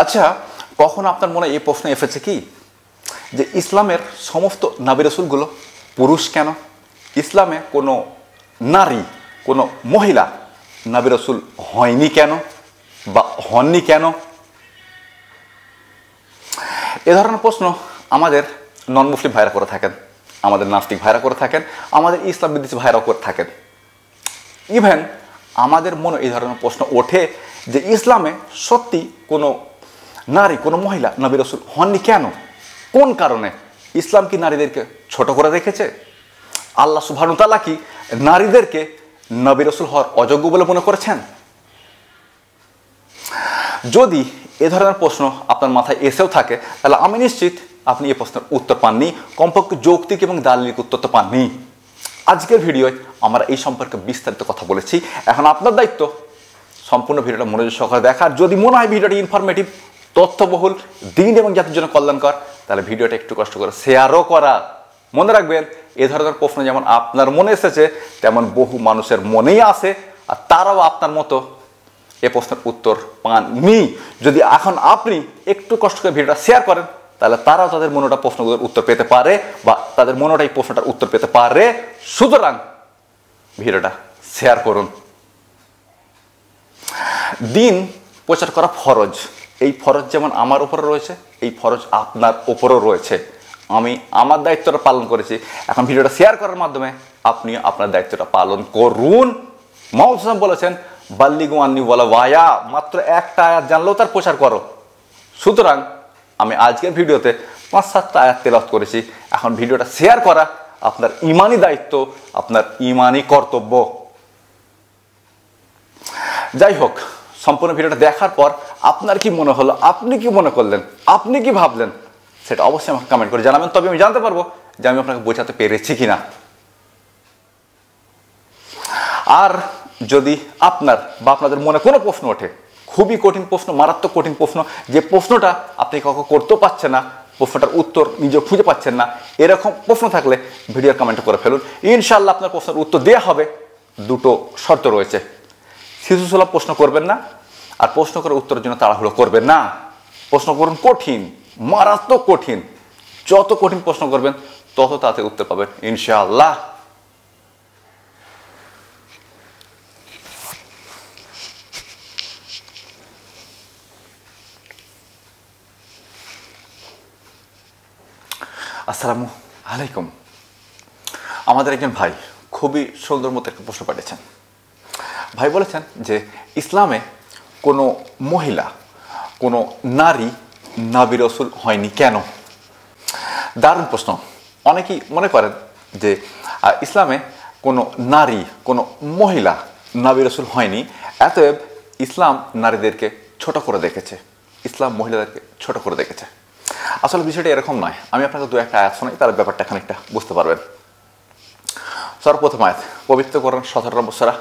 আচ্ছা, কখন আপনার মনে এই প্রশ্ন এসেছে কি যে ইসলামের সমস্ত নবী রাসূলগুলো পুরুষ কেন? ইসলামে কোনো নারী, কোনো মহিলা নবী রাসূল হয়নি কেন বা হননি কেন? এ ধরনের প্রশ্ন আমাদের নন মুসলিম ভাইরা করে থাকেন, আমাদের নাস্তিক ভাইরা করে থাকেন, আমাদের ইসলাম বিদ্বেষী ভাইরাও করে থাকেন। ইভেন আমাদের মনে এই ধরনের প্রশ্ন ওঠে যে ইসলামে সত্যি কোনো নারী, কোনো মহিলা নবী রাসূল হননি কেন? কোন কারণে? ইসলাম কি নারীদেরকে ছোট করে রেখেছে? আল্লাহ সুবহানাহু ওয়া তাআলা কি নারীদেরকে নবী রাসূল হওয়ার অযোগ্য বলে মনে করেছেন? যদি এ ধরনের প্রশ্ন আপনার মাথায় এসেও থাকে, তাহলে আমি নিশ্চিত আপনি এই প্রশ্নের উত্তর পাননি, কমপক্ষে যৌক্তিক এবং দালিলিক উত্তর তো পাননি। আজকের ভিডিওয় আমরা এই সম্পর্কে বিস্তারিত কথা বলেছি। এখন আপনার দায়িত্ব সম্পূর্ণ ভিডিওটা মনোযোগ সহকারে দেখার। যদি মনে হয় ভিডিওটি ইনফরমেটিভ, তথ্যবহুল, দিন এবং জাতির জন্য কল্যাণকর, তাহলে ভিডিওটা একটু কষ্ট করে শেয়ারও করা। মনে রাখবেন, এ ধরনের প্রশ্ন যেমন আপনার মনে এসেছে, তেমন বহু মানুষের মনেই আসে, আর তারাও আপনার মতো এ প্রশ্নের উত্তর পাননি। যদি এখন আপনি একটু কষ্ট করে ভিডিওটা শেয়ার করেন, তাহলে তারাও তাদের মনোটা প্রশ্নগুলোর উত্তর পেতে পারে, বা তাদের মনোটাই প্রশ্নটার উত্তর পেতে পারে। সুতরাং ভিডিওটা শেয়ার করুন। দিন প্রচার করা ফরজ। এই ফরজ যেমন আমার উপরে রয়েছে, এই ফরজ আপনার উপরেও রয়েছে। আমি আমার দায়িত্বটা পালন করেছি, এখন ভিডিওটা শেয়ার করার মাধ্যমে আপনি আপনার দায়িত্বটা পালন করুন। মুহাম্মদ সাল্লাল্লাহু আলাইহি ওয়াসাল্লাম বলেছেন, বাল্লিগু আন্নি ওয়ালা ওয়ায়া, মাত্র একটা আয়াত জানলেও তার প্রচার করো। সুতরাং আমি আজকের ভিডিওতে 5-7টা আয়াত তেলাওয়াত করেছি। এখন ভিডিওটা শেয়ার করা আপনার ঈমানি দায়িত্ব, আপনার ঈমানি কর্তব্য। যাই হোক, সম্পূর্ণ ভিডিওটা দেখার পর আপনার কি মনে হলো, আপনি কি মনে করলেন, আপনি কি ভাবলেন, সেটা অবশ্যই আমাকে কমেন্ট করে জানাবেন। তবে আমি জানতে পারবো যে আমি আপনাকে বোঝাতে পেরেছি কিনা। আর যদি আপনার বা আপনাদের মনে কোনো প্রশ্ন ওঠে, খুবই কঠিন প্রশ্ন, মারাত্মক কঠিন প্রশ্ন, যে প্রশ্নটা আপনি কখনো করতেও পারছেন না, প্রশ্নটার উত্তর নিজে খুঁজে পাচ্ছেন না, এরকম প্রশ্ন থাকলে ভিডিওর কমেন্টে করে ফেলুন। ইনশাআল্লাহ আপনার প্রশ্নের উত্তর দেওয়া হবে। দুটো শর্ত রয়েছে: শিশুসুলভ প্রশ্ন করবেন না, আর প্রশ্ন করে উত্তরের জন্য তাড়াহুড়ো করবেন না। প্রশ্ন করুন কঠিন, মারাত্মক কঠিন। যত কঠিন প্রশ্ন করবেন তত তাড়াতাড়ি উত্তর পাবেন ইনশাআল্লাহ। আসসালামু আলাইকুম। আমাদের একজন ভাই খুবই সুন্দর মতো একটা প্রশ্ন পাঠিয়েছেন। ভাই বলেছেন যে ইসলামে কোনো মহিলা, কোনো নারী নবী রাসূল হয়নি কেন? দারুণ প্রশ্ন। অনেকেই মনে করেন যে ইসলামে কোনো নারী, কোনো মহিলা নবী রাসূল হয়নি, অতএব ইসলাম নারীদেরকে ছোট করে দেখেছে, ইসলাম মহিলাদেরকে ছোট করে দেখেছে। আসলে বিষয়টা এরকম নয়। আমি আপনাকে দু একটা আয়াত শোনাই, তার ব্যাপারটা খানিকটা বুঝতে পারবেন। সর্বপ্রথম আয়াত, পবিত্র কোরআন 17 নম্বর সূরা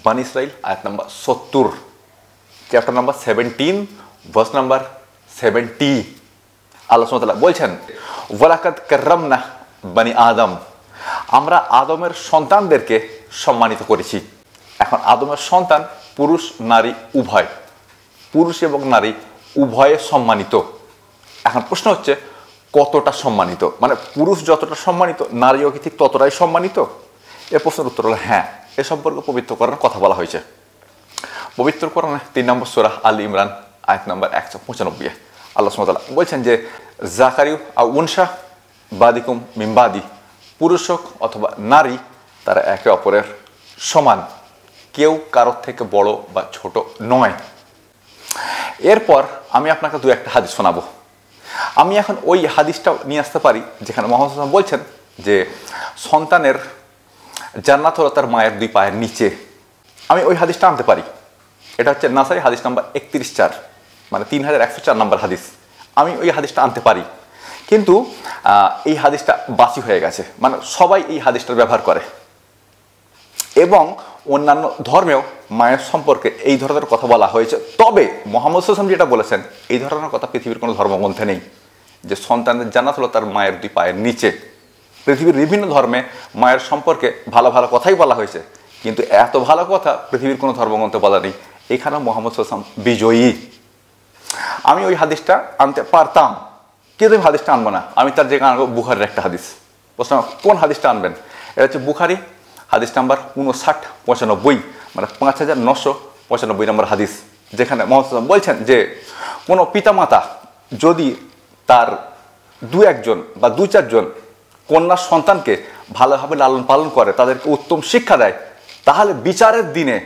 বনী ইসরাইল, আয়াত নম্বর 70, চ্যাপ্টার নাম্বার 17, ভার্স নাম্বার 70। আল্লাহ সুবহানাহু ওয়া তাআলা বলছেন, ওয়ালাকাদ কাররামনা বনী আদম, আমরা আদমের সন্তানদেরকে সম্মানিত করেছি। এখন আদমের সন্তান পুরুষ নারী উভয়, পুরুষ এবং নারী উভয়ে সম্মানিত। এখন প্রশ্ন হচ্ছে কতটা সম্মানিত, মানে পুরুষ যতটা সম্মানিত নারীও কি ঠিক ততটাই সম্মানিত? এর প্রশ্নের উত্তর হলো হ্যাঁ। এ সম্পর্কে পবিত্র কোরআনে কথা বলা হয়েছে। পবিত্র কোরআনে 3 নম্বর সূরা আল ইমরান, আয়াত নম্বর 195, আল্লাহ সুবহানাহু ওয়া তাআলা বলছেন যে জাকারিউ আও উনসা বাদিকুম মিন বাদি, পুরুষ হোক অথবা নারী তারা একে অপরের সমান, কেউ কারোর থেকে বড় বা ছোট নয়। এরপর আমি আপনাকে দু একটা হাদিস শোনাবো। আমি এখন ওই হাদিসটা নিয়ে আসতে পারি যেখানে মুহাম্মদ সাল্লাল্লাহু আলাইহি ওয়াসাল্লাম বলছেন যে সন্তানের জান্নাত হলো তার মায়ের 2 পায়ের নিচে। আমি ওই হাদিসটা আনতে পারি। এটা হচ্ছে নাসাই হাদিস নাম্বার 31, মানে 3104 নম্বর হাদিস। আমি ওই হাদিসটা আনতে পারি, কিন্তু এই হাদিসটা বাসি হয়ে গেছে, মানে সবাই এই হাদিসটার ব্যবহার করে, এবং অন্যান্য ধর্মেও মায়ের সম্পর্কে এই ধরনের কথা বলা হয়েছে। তবে মুহাম্মদ সাল্লাল্লাহু আলাইহি ওয়াসাল্লাম যেটা বলেছেন, এই ধরনের কথা পৃথিবীর কোনো ধর্মগ্রন্থে নেই যে সন্তানের জান্নাত হলো তার মায়ের 2 পায়ের নিচে। পৃথিবীর বিভিন্ন ধর্মে মায়ের সম্পর্কে ভালো ভালো কথাই বলা হয়েছে, কিন্তু এত ভালো কথা পৃথিবীর কোনো ধর্মগ্রন্থে বলা নেই। এখানে মুহাম্মদ সাল্লাল্লাহু আলাইহি ওয়াসাল্লাম বিজয়ী। আমি ওই হাদিসটা আনতে পারতাম, কিন্তু আমি হাদিসটা আনবো না, আমি তার জায়গায় আনবো বুখারির একটা হাদিস। প্রশ্ন, কোন হাদিসটা আনবেন? এটা হচ্ছে বুখারি হাদিস নাম্বার 5995, মানে 5995 নম্বর হাদিস, যেখানে মোহাম্মদ বলছেন যে কোনো পিতামাতা যদি তার দু একজন বা দু চারজন কন্যা সন্তানকে ভালোভাবে লালন পালন করে, তাদেরকে উত্তম শিক্ষা দেয়, তাহলে বিচারের দিনে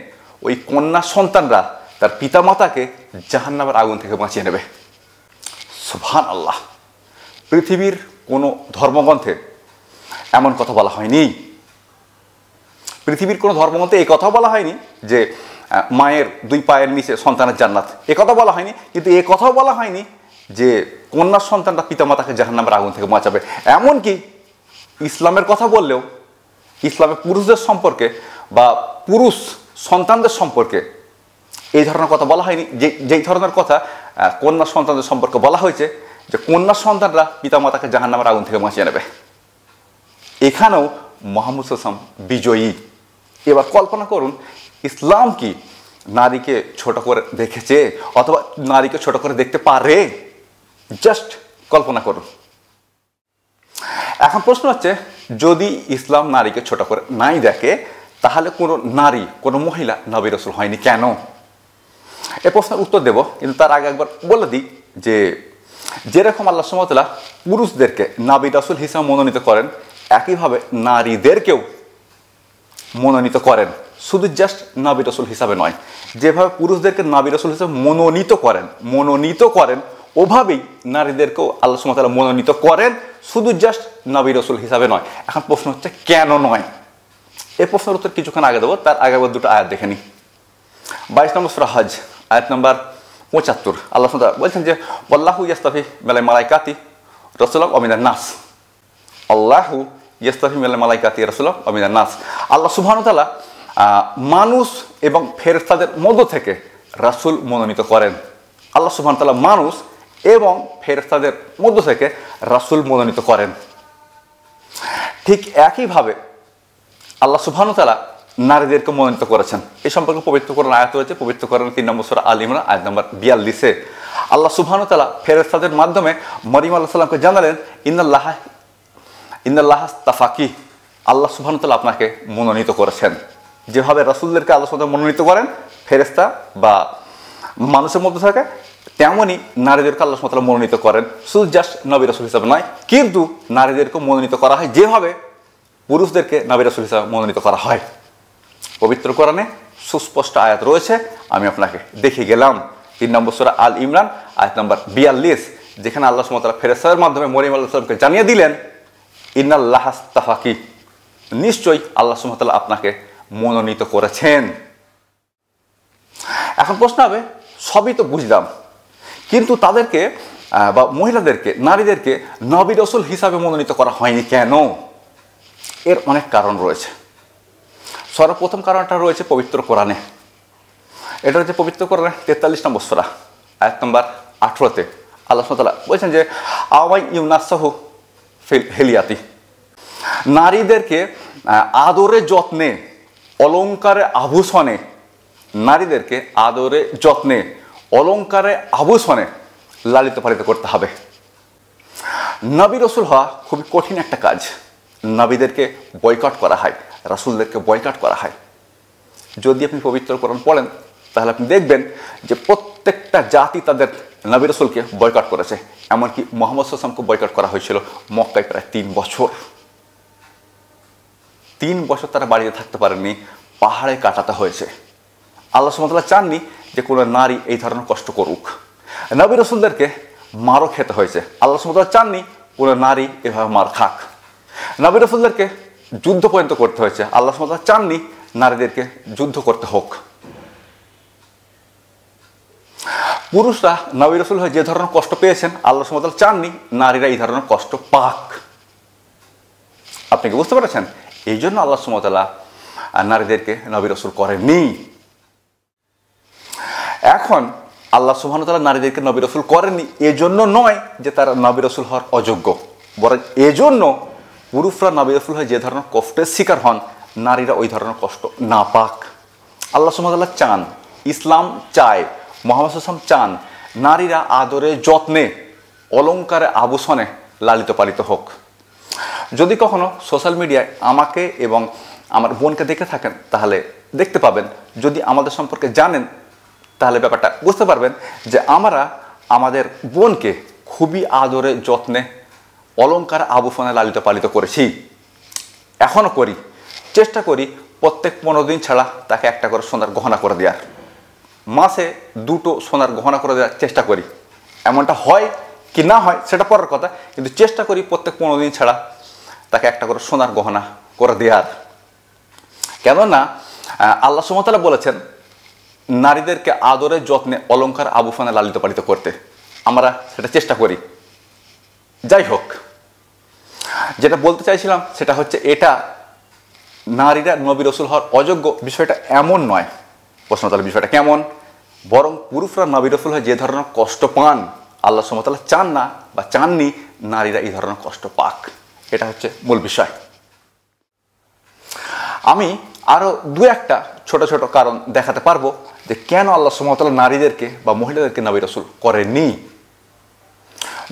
ওই কন্যা সন্তানরা তার পিতামাতাকে জাহান্নামের আগুন থেকে বাঁচিয়ে নেবে। সুবহানাল্লাহ। পৃথিবীর কোনো ধর্মগ্রন্থে এমন কথা বলা হয়নি। পৃথিবীর কোনো ধর্মগ্রন্থে এই কথাও বলা হয়নি যে মায়ের দুই পায়ের নিচে সন্তানের জান্নাত, এ কথা বলা হয়নি। কিন্তু এ কথাও বলা হয়নি যে কন্যা সন্তানরা পিতামাতাকে জাহান্নামের আগুন থেকে বাঁচাবে। এমনকি ইসলামের কথা বললেও ইসলামে পুরুষদের সম্পর্কে বা পুরুষ সন্তানদের সম্পর্কে এই ধরনের কথা বলা হয়নি। যেই ধরনের কথা কন্যা সন্তানদের সম্পর্কে বলা হয়েছে যে কন্যা সন্তানরা পিতামাতাকে জাহান্নামের আগুন থেকে বাঁচিয়ে নেবে। এখানেও মুহাম্মদ সাল্লাল্লাহু আলাইহি ওয়াসাল্লাম বিজয়ী। এবার কল্পনা করুন, ইসলাম কি নারীকে ছোট করে দেখেছে অথবা নারীকে ছোট করে দেখতে পারে? জাস্ট কল্পনা করুন। এখন প্রশ্ন হচ্ছে, যদি ইসলাম নারীকে ছোট করে নাই দেখে, তাহলে কোনো নারী, কোনো মহিলা নবী রাসূল হয়নি কেন? এ প্রশ্নের উত্তর দেব, কিন্তু তার আগে একবার বলে দিই যে যেরকম আল্লাহ সুবহানাহু ওয়া তাআলা পুরুষদেরকে নবী রাসূল হিসেবে মনোনীত করেন, একইভাবে নারীদেরকেও মনোনীত করেন, শুধু জাস্ট নবী রাসূল হিসাবে নয়। যেভাবে পুরুষদেরকে নবী রাসূল হিসেবে মনোনীত করেন ওভাবেই নারীদেরকেও আল্লাহ সুবহানাহু ওয়া তাআলা মনোনীত করেন, শুধু জাস্ট নবী রাসূল হিসাবে নয়। এখন প্রশ্ন হচ্ছে কেন নয়? এই প্রশ্নের উত্তর কিছুক্ষণ আগে দেবো, তার আগে দুটো আয়াত দেখে নিই। 22 নম্বর সূরা হজ আয়াত নম্বর 75, আল্লাহ সুবহানাহু ওয়া তাআলা বলছেন যে ওয়াল্লাহু ইয়াসতাফি মিনাল মালাইকাতি রাসূলান ওয়া মিনান নাস। আল্লাহু ইয়াসতাফি মিনাল মালাইকাতি রাসূলান ওয়া মিনান নাস। আল্লাহ সুবহানাহু ওয়া তাআলা মানুষ এবং ফেরেশতাদের মধ্য থেকে রাসূল মনোনীত করেন। আল্লাহ সুবহানাহু ওয়া তাআলা মানুষ এবং ফেরেশতাদের মধ্য থেকে রাসূল মনোনীত করেন। ঠিক একইভাবে আল্লাহ সুবহানাহু ওয়া তাআলা নারীদেরকে মনোনীত করেছেন। এই সম্পর্কে পবিত্র কোরআন আয়াত রয়েছে, পবিত্র কোরআন 3 নম্বর সূরা আল ইমরান আয়াত নম্বর 42-এ আল্লাহ সুবহানাহু ওয়া তাআলা ফেরেশতাদের মাধ্যমে মরিয়ম আলাইহিস সালামকে জানালেন, ইন্নাল্লাহ আস্তাফাকি, আল্লাহ সুবহানাহু ওয়া তাআলা আপনাকে মনোনীত করেছেন। যেভাবে রাসূলদেরকে আল্লাহ সুবহানাহু ওয়া তাআলা মনোনীত করেন ফেরেশতা বা মানুষের মধ্যে থেকে, তেমনই নারীদেরকে আল্লাহ সুবহানাহু ওয়া তাআলা মনোনীত করেন, শুধু জাস্ট নবী রাসূল হিসেবে নয়, কিন্তু নারীদেরকে মনোনীত করা হয় যেভাবে পুরুষদেরকে নবী রাসূল হিসেবে মনোনীত করা হয়। পবিত্র কোরআনে সুস্পষ্ট আয়াত রয়েছে, আমি আপনাকে দেখে গেলাম। 3 নম্বর সূরা আল ইমরান আয়াত নম্বর 42, যেখানে আল্লাহ সুবহানাহু ওয়া তাআলা ফেরেশতাদের মাধ্যমে মরিয়ম আলাইহিস সালামকে জানিয়ে দিলেন, ইন্নাল্লাহ আস্তাফাকি, নিশ্চয়ই আল্লাহ সুবহানাহু ওয়া তাআলা আপনাকে মনোনীত করেছেন। এখন প্রশ্ন হবে, সবই তো বুঝলাম, কিন্তু তাদেরকে বা মহিলাদেরকে, নারীদেরকে নবী রাসূল হিসাবে মনোনীত করা হয়নি কেন? এর অনেক কারণ রয়েছে। সর্বপ্রথম কারণটা রয়েছে পবিত্র কোরআনে। এটা হচ্ছে পবিত্র কোরআনে 43 নম্বর সূরা আয়াত নম্বর 18-তে আল্লাহ সুবহানাহু ওয়া তাআলা বলছেন যে আওয়াই ইউনাসাহু ফিল হিলিয়াতি, নারীদেরকে আদরে যত্নে, অলংকারে আভূষণে, নারীদেরকে আদরে যত্নে, অলংকারে আভূষণে লালিত পালিত করতে হবে। নবী রাসূল হওয়া খুবই কঠিন একটা কাজ। নবীদেরকে বয়কট করা হয়, রাসূলদেরকে বয়কট করা হয়। যদি আপনি পবিত্র কোরআন পড়েন তাহলে আপনি দেখবেন যে প্রত্যেকটা জাতি তাদের নবী রাসূলকে বয়কট করেছে। এমনকি মুহাম্মদ সাল্লাল্লাহু আলাইহি ওয়াসাল্লামকে বয়কট করা হয়েছিল মক্কায় প্রায় 3 বছর। 3 বছর তারা বাড়িতে থাকতে পারেননি, পাহাড়ে কাটাতে হয়েছে। আল্লাহ সুবহানাহু ওয়া তাআলা চাননি যে কোনো নারী এই ধরনের কষ্ট করুক। নবী রাসূলদেরকে মারও খেতে হয়েছে। আল্লাহ সুবহানাহু ওয়া তাআলা চাননি কোনো নারী এভাবে মার খাক। নবী রাসূলদেরকে যুদ্ধ পর্যন্ত করতে হয়েছে। আল্লাহ সুবহানাহু ওয়া তাআলা চাননি নারীদেরকে যুদ্ধ করতে হোক। পুরুষরা নবী রাসূল হয়ে যে ধরনের কষ্ট পেয়েছেন, আল্লাহ সুবহানাহু ওয়া তাআলা চাননি নারীরা এই ধরনের কষ্ট পাক। আপনি কি বুঝতে পেরেছেন? এই জন্য আল্লাহ সুবহানাহু ওয়া তাআলা নারীদেরকে নবী রাসূল করেননি। এখন আল্লাহ সুবহানাহু ওয়া তাআলা নারীদেরকে নবী রাসূল করেননি এজন্য নয় যে তারা নবী রাসূল হওয়ার অযোগ্য, বরং এজন্য পুরুষরা নবী রাসূল হয়ে যে ধরনের কষ্টের শিকার হন, নারীরা ওই ধরনের কষ্ট না পাক। আল্লাহ সুবহানাহু ওয়া তাআলা চান, ইসলাম চায়, মুহাম্মদ সাল্লাল্লাহু আলাইহি ওয়াসাল্লাম চান নারীরা আদরে যত্নে অলংকারে আভূষণে লালিত পালিত হোক। যদি কখনো সোশ্যাল মিডিয়ায় আমাকে এবং আমার বোনকে দেখে থাকেন তাহলে দেখতে পাবেন, যদি আমাদের সম্পর্কে জানেন তাহলে ব্যাপারটা বুঝতে পারবেন যে আমরা আমাদের বোনকে খুবই আদরে যত্নে অলংকার আভূষণে লালিত পালিত করেছি, এখনও করি। চেষ্টা করি প্রত্যেক 15 দিন ছাড়া তাকে একটা করে সোনার গহনা করে দেওয়ার, মাসে 2টো সোনার গহনা করে দেওয়ার চেষ্টা করি। এমনটা হয় কি না হয় সেটা পরের কথা, কিন্তু চেষ্টা করি প্রত্যেক 15 দিন ছাড়া তাকে একটা করে সোনার গহনা করে দেওয়ার। কেননা আল্লাহ সুবহানাহু ওয়া তাআলা বলেছেন নারীদেরকে আদরে যত্নে অলংকার আভূষণে লালিত পালিত করতে, আমরা সেটা চেষ্টা করি। যাই হোক, যেটা বলতে চাইছিলাম সেটা হচ্ছে এটা নারীরা নবী রাসূল হওয়ার অযোগ্য বিষয়টা এমন নয়। প্রশ্ন তাহলে বিষয়টা কেমন? বরং পুরুষরা নবী রাসূল হয়ে যে ধরনের কষ্ট পান আল্লাহ সুবহানাহু ওয়া তাআলা চান না বা চাননি নারীরা এই ধরনের কষ্ট পাক, এটা হচ্ছে মূল বিষয়। আমি আরও 2-1টা ছোট ছোট কারণ দেখাতে পারবো যে কেন আল্লাহ সুবহানাহু ওয়া তাআলা নারীদেরকে বা মহিলাদেরকে নবী রাসূল করেননি।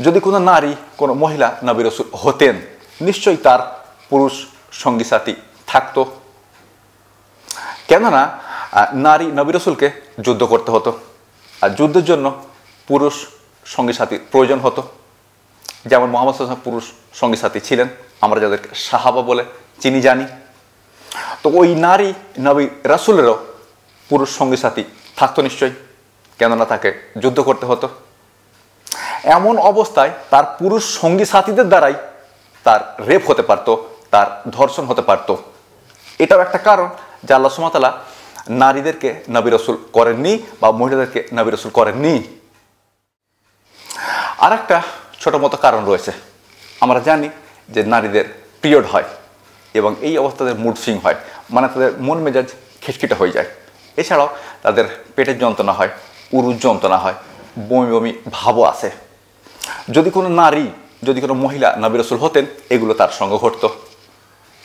যদি কোনো নারী কোনো মহিলা নবী রাসূল হতেন নিশ্চয়ই তার পুরুষ সঙ্গী সাথী থাকতো। কেননা নারী নবী রাসূলকে যুদ্ধ করতে হতো, আর যুদ্ধের জন্য পুরুষ সঙ্গী সাথী প্রয়োজন হতো। যেমন মুহাম্মদ সাল্লাল্লাহু আলাইহি ওয়াসাল্লাম পুরুষ সঙ্গী সাথী ছিলেন, আমরা যাদেরকে সাহাবা বলে চিনি জানি। তো ওই নারী নবী রাসূলেরও পুরুষ সঙ্গী সাথী থাকতো নিশ্চয়ই, কেননা তাকে যুদ্ধ করতে হতো। এমন অবস্থায় তার পুরুষ সঙ্গী সাথীদের দ্বারাই তার রেপ হতে পারত, তার ধর্ষণ হতে পারত। এটাও একটা কারণ যে আল্লাহ সুবহানাহু ওয়া তাআলা নারীদেরকে নবী রাসূল করেননি বা মহিলাদেরকে নবী রাসূল করেননি। আর একটা ছোট মতো কারণ রয়েছে। আমরা জানি যে নারীদের পিরিয়ড হয় এবং এই অবস্থাতে মুড সুইং হয়, মানে তাদের মন মেজাজ খিটখিটে হয়ে যায়। এছাড়াও তাদের পেটের যন্ত্রণা হয়, উরুর যন্ত্রণা হয়, বমি বমি ভাবও আসে। যদি কোনো নারী, যদি কোনো মহিলা নবী রাসূল হতেন এগুলো তার সঙ্গে ঘটতো।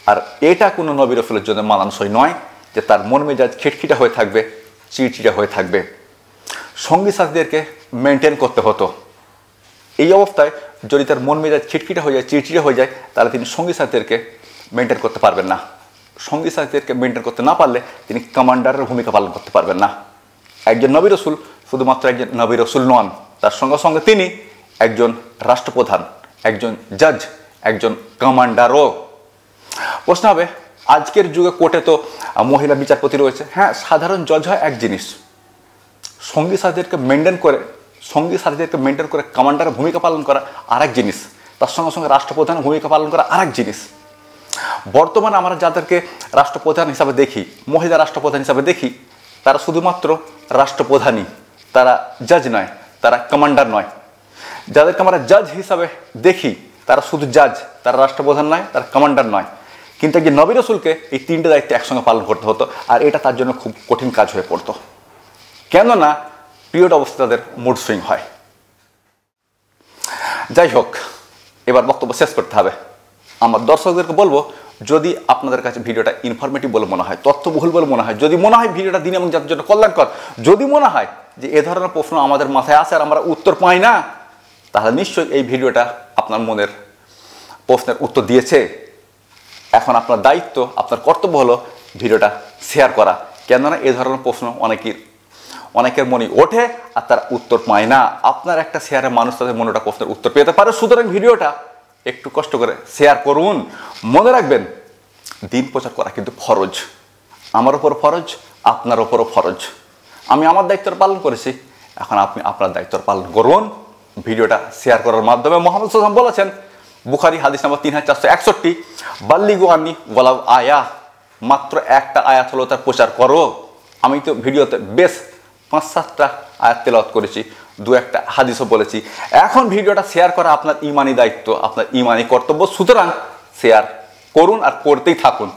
আর এটা কোনো নবী রাসূলের জন্য মানানসই নয় যে তার মন মেজাজ খিটখিটে হয়ে থাকবে, চিড়চিড়ে হয়ে থাকবে। সঙ্গী সাথীদেরকে মেনটেন করতে হতো। এই অবস্থায় যদি তার মন মেজাজ খিটখিটে হয়ে যায়, চিড়চিড়ে হয়ে যায়, তাহলে তিনি সঙ্গী সাথীদেরকে মেনটেন করতে পারবেন না। সঙ্গী সাথীদেরকে মেনটেন করতে না পারলে তিনি কমান্ডারের ভূমিকা পালন করতে পারবেন না। একজন নবী রাসূল শুধুমাত্র একজন নবী রাসূল নন, তার সঙ্গে সঙ্গে তিনি একজন রাষ্ট্রপ্রধান, একজন জাজ, একজন কমান্ডারও। প্রশ্ন হবে, আজকের যুগে কোর্টে তো মহিলা বিচারপতি রয়েছে। হ্যাঁ, সাধারণ জজ হয় এক জিনিস, সঙ্গী সাথীদেরকে মেনটেন করে কমান্ডারের ভূমিকা পালন করা আর এক জিনিস, তার সঙ্গে সঙ্গে রাষ্ট্রপ্রধানের ভূমিকা পালন করা আর এক জিনিস। বর্তমানে আমরা যাদেরকে রাষ্ট্রপ্রধান হিসাবে দেখি, মহিলা রাষ্ট্রপ্রধান হিসাবে দেখি, তারা শুধুমাত্র রাষ্ট্রপ্রধানই, তারা জাজ নয়, তারা কমান্ডার নয়। যাদেরকে আমরা জাজ হিসাবে দেখি তারা শুধু জাজ, তারা রাষ্ট্রপ্রধান নয়, তারা কমান্ডার নয়। কিন্তু একজন নবী রাসূলকে এই 3টে দায়িত্ব একসঙ্গে পালন করতে হতো, আর এটা তার জন্য খুব কঠিন কাজ হয়ে পড়তো। কেননা পিরিয়ড অবস্থা তাদের মুড সুইং হয়। যাই হোক, এবার বক্তব্য শেষ করতে হবে। আমার দর্শকদেরকে বলবো, যদি আপনাদের কাছে ভিডিওটা ইনফরমেটিভ বলে মনে হয়, তথ্যবহুল বলে মনে হয়, যদি মনে হয় ভিডিওটা দিন এবং জাতির জন্য কল্যাণকর, যদি মনে হয় যে এ ধরনের প্রশ্ন আমাদের মাথায় আসে আর আমরা উত্তর পাই না, তাহলে নিশ্চয়ই এই ভিডিওটা আপনার মনের প্রশ্নের উত্তর দিয়েছে। এখন আপনার দায়িত্ব, আপনার কর্তব্য হলো ভিডিওটা শেয়ার করা। কেননা এ ধরনের প্রশ্ন অনেকের মনে ওঠে আর তার উত্তর পায় না। আপনার একটা শেয়ারে মানুষ তাদের মনেটা প্রশ্নের উত্তর পেতে পারে। সুতরাং ভিডিওটা একটু কষ্ট করে শেয়ার করুন। মনে রাখবেন, দিন প্রচার করা কিন্তু ফরজ, আমার ওপর ফরজ, আপনার ওপরও ফরজ। আমি আমার দায়িত্বটা পালন করেছি, এখন আপনি আপনার দায়িত্ব পালন করুন। ভিডিওটা শেয়ার করার মাধ্যমে মুহাম্মদ সাল্লাল্লাহু আলাইহি ওয়াসাল্লাম বলেছেন, বুখারী হাদিস নাম্বার 3461, বাল্লিগু আন্নী ওয়ালাউ আয়া, মাত্র একটা আয়াত হলো তার প্রচার করো। আমি তো ভিডিওতে বেশ 5-7টা আয়াত তেলাওয়াত করেছি, 2-1টা হাদিসও বলেছি। এখন ভিডিওটা শেয়ার করা আপনার ইমানি দায়িত্ব, আপনার ইমানি কর্তব্য। সুতরাং শেয়ার করুন আর করতেই থাকুন।